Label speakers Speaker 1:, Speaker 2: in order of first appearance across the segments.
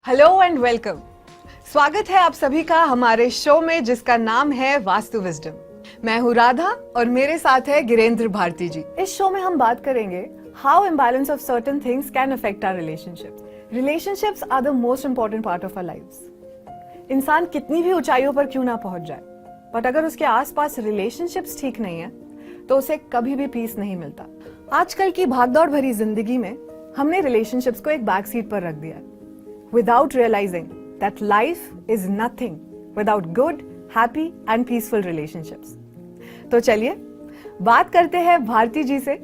Speaker 1: Hello and welcome. स्वागत है आप सभी का हमारे शो में जिसका नाम है वास्तु विजडम। मैं हूँ राधा और मेरे साथ है गिरेंद्र भारती जी। इस शो में हम बात करेंगे how imbalance of certain things can affect our relationships. Relationships are the most important part of our lives. इंसान कितनी भी ऊंचाइयों पर क्यों ना पहुंच जाए, बट अगर उसके आसपास रिलेशनशिप्स ठीक नहीं है तो उसे कभी भी पीस नहीं मिलता। आजकल की भागदौड़ भरी जिंदगी में हमने रिलेशनशिप्स को एक बैक सीट पर रख दिया है, without realizing that life is nothing without good, happy and peaceful relationships. तो चलिए बात करते हैं भारती जी से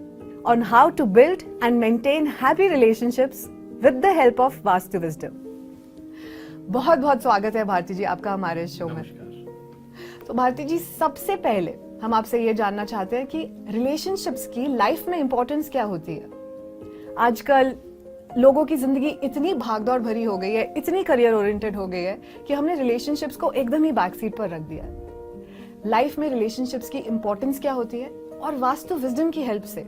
Speaker 1: on how to build and maintain happy relationships with the help of vastu wisdom. बहुत बहुत स्वागत है भारती जी आपका हमारे शो में। तो भारती जी, सबसे पहले हम आपसे ये जानना चाहते हैं कि रिलेशनशिप्स की लाइफ में इंपॉर्टेंस क्या होती है। आजकल लोगों की जिंदगी इतनी भागदौड़ भरी हो गई है, इतनी करियर ओरिएंटेड हो गई है कि हमने रिलेशनशिप्स को एकदम ही बैक सीट पर रख दिया है। लाइफ में रिलेशनशिप्स की इंपॉर्टेंस क्या होती है और वास्तु विजडम की हेल्प से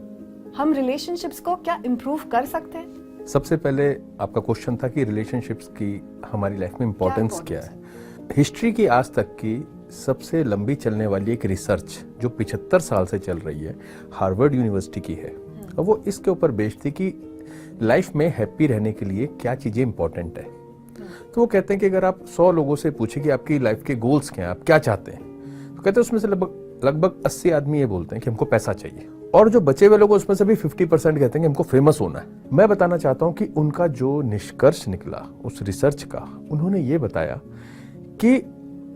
Speaker 1: हम रिलेशनशिप्स को क्या इंप्रूव कर सकते हैं?
Speaker 2: सबसे पहले आपका क्वेश्चन था कि रिलेशनशिप्स की हमारी लाइफ में इंपॉर्टेंस क्या है। हिस्ट्री की आज तक की सबसे लंबी चलने वाली एक रिसर्च जो 75 साल से चल रही है, हार्वर्ड यूनिवर्सिटी की है, और वो इसके ऊपर बेस्ड थी कि लाइफ में हैप्पी रहने के लिए क्या चीजें इंपॉर्टेंट है। तो वो कहते हैं कि अगर आप 100 लोगों से पूछें कि आपकी लाइफ के गोल्स क्या हैं, आप क्या चाहते हैं, तो कहते हैं उसमें से लगभग 80 आदमी ये बोलते हैं कि हमको पैसा चाहिए, और जो बचे हुए लोग उसमें से भी 50% कहते हैं कि हमको फेमस होना है। मैं बताना चाहता हूं कि उनका जो निष्कर्ष निकला उस रिसर्च का, उन्होंने ये बताया कि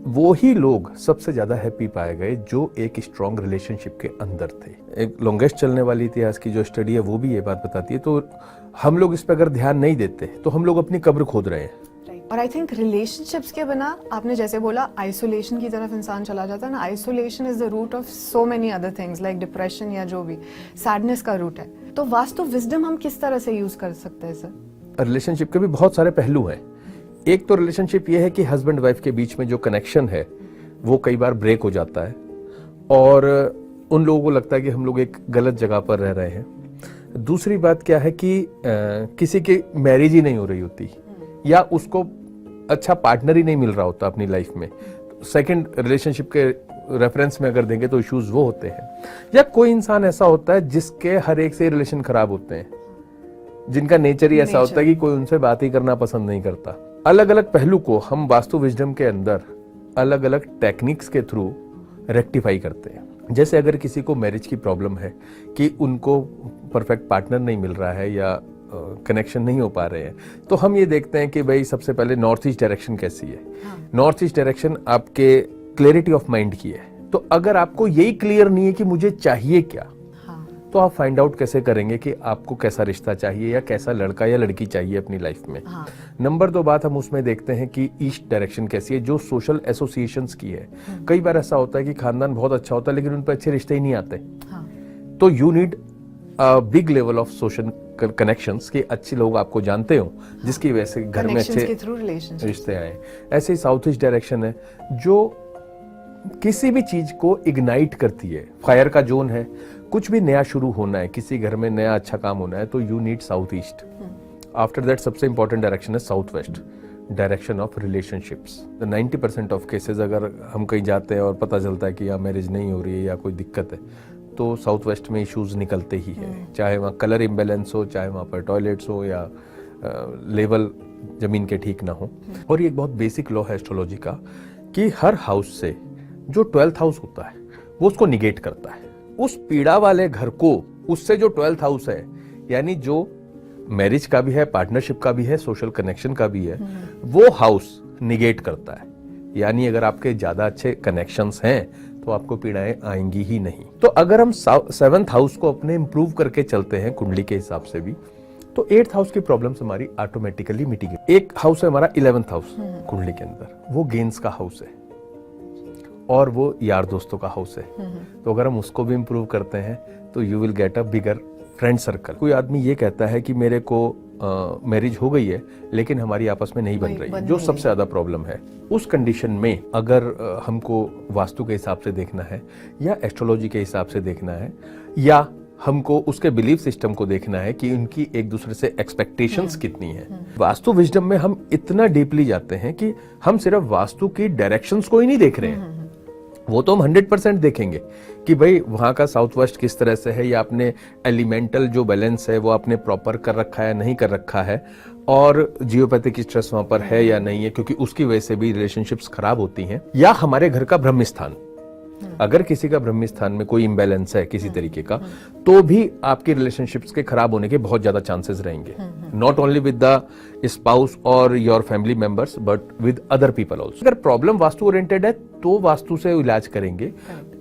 Speaker 2: वो ही लोग सबसे ज्यादा हैप्पी पाए गए जो एक स्ट्रॉन्ग रिलेशनशिप के अंदर थे। एक लॉन्गेस्ट चलने वाली इतिहास की जो स्टडी है वो भी ये बात बताती है। तो हम लोग इस पर अगर ध्यान नहीं देते तो हम लोग अपनी कब्र खोद रहे हैं।
Speaker 1: और आई थिंक रिलेशनशिप्स के बिना, आपने जैसे बोला, आइसोलेशन की तरफ इंसान चला जाता है ना। Isolation is the root of so many other things like depression या जो भी सैडनेस का रूट है। तो वास्तु विजडम हम किस तरह से यूज कर सकते हैं सर?
Speaker 2: रिलेशनशिप के भी बहुत सारे पहलू हैं। एक तो रिलेशनशिप ये है कि हस्बैंड वाइफ के बीच में जो कनेक्शन है वो कई बार ब्रेक हो जाता है और उन लोगों को लगता है कि हम लोग एक गलत जगह पर रह रहे हैं। दूसरी बात क्या है कि किसी की मैरिज ही नहीं हो रही होती या उसको अच्छा पार्टनर ही नहीं मिल रहा होता अपनी लाइफ में। सेकंड रिलेशनशिप के रेफरेंस में अगर देंगे तो इश्यूज वो होते हैं। या कोई इंसान ऐसा होता है जिसके हर एक से रिलेशन खराब होते हैं, जिनका नेचर ही ऐसा होता है कि कोई उनसे बात ही करना पसंद नहीं करता। अलग अलग पहलू को हम वास्तु विजडम के अंदर अलग अलग टेक्निक्स के थ्रू रेक्टिफाई करते हैं। जैसे अगर किसी को मैरिज की प्रॉब्लम है कि उनको परफेक्ट पार्टनर नहीं मिल रहा है या कनेक्शन नहीं हो पा रहे हैं, तो हम ये देखते हैं कि भाई सबसे पहले नॉर्थ ईस्ट डायरेक्शन कैसी है। नॉर्थ ईस्ट डायरेक्शन आपके क्लैरिटी ऑफ माइंड की है। तो अगर आपको यही क्लियर नहीं है कि मुझे चाहिए क्या, तो आप फाइंड आउट कैसे करेंगे कि आपको कैसा रिश्ता चाहिए या कैसा लड़का या लड़की चाहिए अपनी लाइफ में। नंबर 2 बात हम उसमें देखते हैं कि ईस्ट डायरेक्शन कैसी है, जो सोशल एसोसिएशंस की है। कई बार ऐसा होता है कि खानदान बहुत अच्छा होता है लेकिन उन पर अच्छे रिश्ते ही नहीं आते। तो you need big level of social connections कि अच्छे लोग आपको जानते हो, जिसकी वजह से घर में अच्छे रिश्ते आए। ऐसे ही साउथ ईस्ट डायरेक्शन है जो किसी भी चीज को इग्नाइट करती है। फायर का जोन है, कुछ भी नया शुरू होना है, किसी घर में नया अच्छा काम होना है तो you need south east. After that सबसे इंपॉर्टेंट डायरेक्शन है south west, direction of relationships. 90% of cases अगर हम कहीं जाते हैं और पता चलता है कि यहाँ मैरिज नहीं हो रही है या कोई दिक्कत है, तो साउथ वेस्ट में इश्यूज निकलते ही हैं। चाहे वहाँ कलर इम्बेलेंस हो, चाहे वहाँ पर टॉयलेट्स हो या लेवल जमीन के ठीक ना हो। और ये एक बहुत बेसिक लॉ है एस्ट्रोलॉजी का कि हर हाउस से जो 12th हाउस होता है वो उसको निगेट करता है। उस पीड़ा वाले घर को उससे जो 12th हाउस है, यानी जो मैरिज का भी है, पार्टनरशिप का भी है, सोशल कनेक्शन का भी है, वो हाउस निगेट करता है। यानी अगर आपके ज्यादा अच्छे कनेक्शंस हैं तो आपको पीड़ाएं आएंगी ही नहीं। तो अगर हम 7th हाउस को अपने इंप्रूव करके चलते हैं कुंडली के हिसाब से भी, तो 8th हाउस की प्रॉब्लम्स हमारी ऑटोमेटिकली मिटिगेट। एक हाउस है हमारा 11th हाउस कुंडली के अंदर, वो गेन्स का हाउस है और वो यार दोस्तों का हाउस है। तो अगर हम उसको भी इंप्रूव करते हैं तो you will get a bigger friend circle. कोई आदमी ये कहता है कि मेरे को मैरिज हो गई है लेकिन हमारी आपस में नहीं बन रही, जो सबसे ज्यादा प्रॉब्लम है। उस कंडीशन में अगर हमको वास्तु के हिसाब से देखना है या एस्ट्रोलॉजी के हिसाब से देखना है या हमको उसके बिलीफ सिस्टम को देखना है कि उनकी एक दूसरे से एक्सपेक्टेशंस कितनी है। वास्तु विजडम में हम इतना डीपली जाते हैं कि हम सिर्फ वास्तु की डायरेक्शंस को ही नहीं देख रहे हैं, वो तो हम 100% देखेंगे कि भाई वहां का साउथ वेस्ट किस तरह से है, या आपने एलिमेंटल जो बैलेंस है वो आपने प्रॉपर कर रखा है नहीं कर रखा है, और जियोपैथिक स्ट्रेस वहां पर है या नहीं है, क्योंकि उसकी वजह से भी रिलेशनशिप्स खराब होती हैं। या हमारे घर का ब्रह्म स्थान, अगर किसी का ब्रह्म स्थान में कोई इम्बैलेंस है किसी तरीके का, तो भी आपकी रिलेशनशिप्स के खराब होने के बहुत ज्यादा चांसेस रहेंगे, not only with the spouse और your family members but with other people also. अगर प्रॉब्लम वास्तु ओरिएंटेड है तो वास्तु से इलाज करेंगे,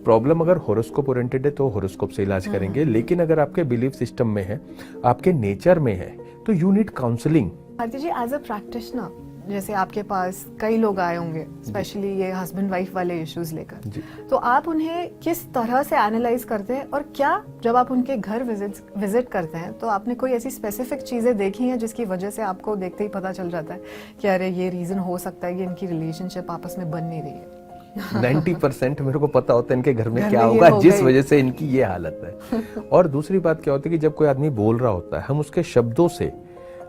Speaker 2: प्रॉब्लम अगर होरोस्कोप ओरिएंटेड है तो होरोस्कोप से इलाज करेंगे, लेकिन अगर आपके बिलीफ सिस्टम में है, आपके नेचर में है, तो you need counselling.
Speaker 1: Bharti ji, as a practitioner, जैसे आपके पास कई लोग आए होंगे स्पेशली ये हस्बैंड वाइफ वाले इश्यूज लेकर, तो आप उन्हें किस तरह से एनालाइज करते हैं, और क्या जब आप उनके घर विजिट करते हैं तो आपने कोई ऐसी स्पेसिफिक चीजें देखी हैं जिसकी वजह से आपको देखते ही पता चल जाता है कि अरे ये रीजन हो सकता है कि इनकी रिलेशनशिप आपस में बन नहीं रही है?
Speaker 2: 90% मेरे को पता होता है इनके घर में क्या होगा जिस वजह से इनकी ये हालत है। और दूसरी बात क्या होती है कि जब कोई आदमी बोल रहा होता है, हम उसके शब्दों से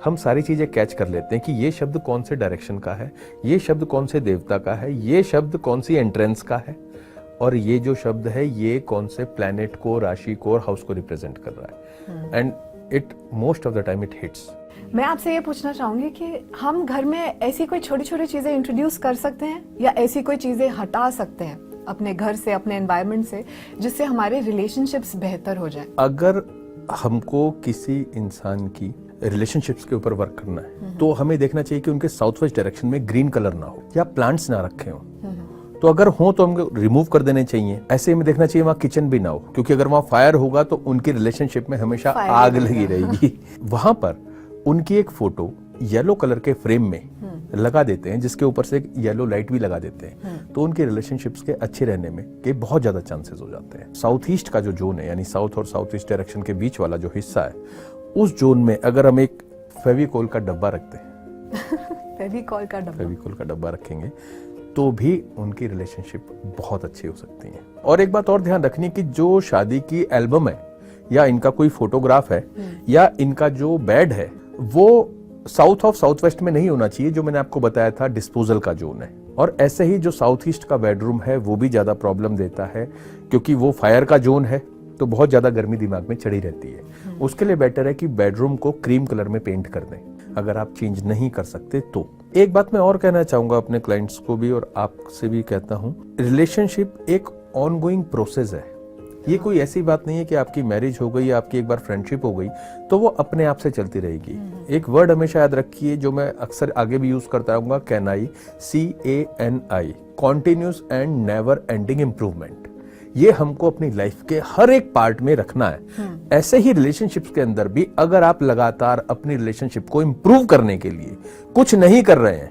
Speaker 2: हम सारी चीजें कैच कर लेते हैं कि ये शब्द कौन से डायरेक्शन का है, ये शब्द कौन से देवता का है, ये शब्द कौन सी एंट्रेंस का है, और ये जो शब्द है ये कौन से प्लैनेट को, राशि को और हाउस को रिप्रेजेंट कर रहा है। And it most of the time it hits.
Speaker 1: मैं आपसे ये पूछना चाहूंगी कि हम घर में ऐसी कोई छोटी छोटी चीजें इंट्रोड्यूस कर सकते हैं या ऐसी कोई चीजें हटा सकते हैं अपने घर से, अपने एनवायरनमेंट से, जिससे हमारे रिलेशनशिप्स बेहतर हो जाए?
Speaker 2: अगर हमको किसी इंसान की रिलेशनशिप्स के ऊपर वर्क करना है तो हमें देखना चाहिए कि उनके साउथ वेस्ट डायरेक्शन में ग्रीन कलर ना हो या प्लांट्स ना रखे हो, तो अगर हो तो हमको रिमूव कर देने चाहिए। ऐसे में देखना चाहिए वहाँ किचन भी ना हो, क्योंकि अगर वहाँ फायर होगा तो उनकी रिलेशनशिप में हमेशा आग लगी रहेगी। वहां पर उनकी एक फोटो येलो कलर के फ्रेम में लगा देते हैं, जिसके ऊपर से एक येलो लाइट भी लगा देते हैं, तो उनके रिलेशनशिप्स के अच्छे रहने में के बहुत ज्यादा चांसेस हो जाते हैं। साउथ ईस्ट का जो जोन है, यानी साउथ और साउथ ईस्ट डायरेक्शन के बीच वाला जो हिस्सा है, उस जोन में अगर हम एक फेविकोल का डब्बा रखते हैं
Speaker 1: फेविकोल का डब्बा
Speaker 2: रखेंगे तो भी उनकी रिलेशनशिप बहुत अच्छी हो सकती है। और एक बात और ध्यान रखनी कि जो शादी की एल्बम है या इनका कोई फोटोग्राफ है या इनका जो बेड है, वो साउथ ऑफ साउथ वेस्ट में नहीं होना चाहिए, जो मैंने आपको बताया था डिस्पोजल का जोन है। और ऐसे ही जो साउथ ईस्ट का बेडरूम है वो भी ज्यादा प्रॉब्लम देता है, क्योंकि वो फायर का जोन है, तो बहुत ज्यादा गर्मी दिमाग में चढ़ी रहती है। उसके लिए बेटर है कि बेडरूम को क्रीम कलर में पेंट कर दें, अगर आप चेंज नहीं कर सकते तो। एक बात मैं और कहना चाहूंगा अपने क्लाइंट्स को भी और आपसे भी कहता हूं, रिलेशनशिप एक ऑनगोइंग प्रोसेस है। ये कोई ऐसी बात नहीं है कि आपकी मैरिज हो गई या आपकी एक बार फ्रेंडशिप हो गई तो वो अपने आप से चलती रहेगी। एक वर्ड हमेशा याद रखिए जो मैं अक्सर आगे भी यूज करता रहूंगा, कैनाई, CANI, continuous and never ending improvement. ये हमको अपनी लाइफ के हर एक पार्ट में रखना है। ऐसे ही रिलेशनशिप्स के अंदर भी अगर आप लगातार अपनी रिलेशनशिप को इंप्रूव करने के लिए कुछ नहीं कर रहे हैं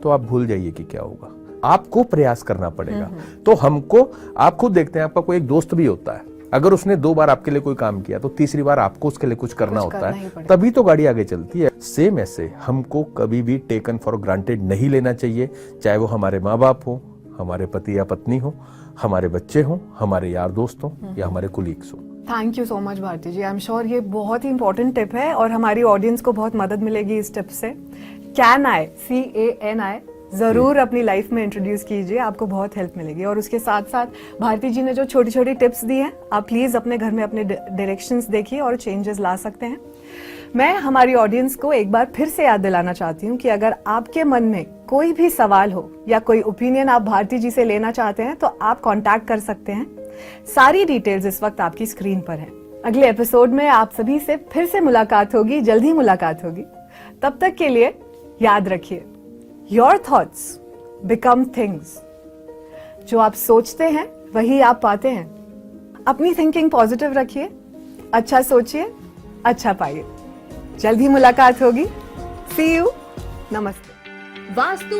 Speaker 2: तो आप भूल जाइए कि क्या होगा, आपको प्रयास करना पड़ेगा। तो हमको, आप खुद देखते हैं, आपका कोई एक दोस्त भी होता है, अगर उसने 2 बार आपके लिए कोई काम किया तो तीसरी बार आपको उसके लिए कुछ करना होता है, तभी तो गाड़ी आगे चलती है। सेम ऐसे हमको कभी भी टेकन फॉर ग्रांटेड नहीं लेना चाहिए, चाहे वो हमारे माँ बाप हो, हमारे पति या पत्नी हो, हमारे बच्चे हों, हमारे यार दोस्त हों या हमारे कुलीग्स हों।
Speaker 1: Thank you so much Bharti ji, I am sure ये बहुत ही इंपॉर्टेंट टिप है और हमारी ऑडियंस को बहुत मदद मिलेगी इस टिप से। CANI जरूर अपनी लाइफ में इंट्रोड्यूस कीजिए, आपको बहुत हेल्प मिलेगी। और उसके साथ साथ भारती जी ने जो छोटी छोटी टिप्स दी हैं, आप प्लीज अपने घर में अपने डायरेक्शंस देखिए और चेंजेस ला सकते हैं। मैं हमारी ऑडियंस को एक बार फिर से याद दिलाना चाहती हूँ कि अगर आपके मन में कोई भी सवाल हो या कोई ओपिनियन आप भारती जी से लेना चाहते हैं तो आप कॉन्टैक्ट कर सकते हैं। सारी डिटेल्स इस वक्त आपकी स्क्रीन पर है। अगले एपिसोड में आप सभी से फिर से मुलाकात होगी, जल्द ही मुलाकात होगी। तब तक के लिए याद रखिए, योर थॉट्स बिकम थिंग्स। जो आप सोचते हैं वही आप पाते हैं। अपनी थिंकिंग पॉजिटिव रखिए, अच्छा सोचिए, अच्छा पाइए। जल्द ही मुलाकात होगी। सी यू, नमस्ते।
Speaker 3: वास्तु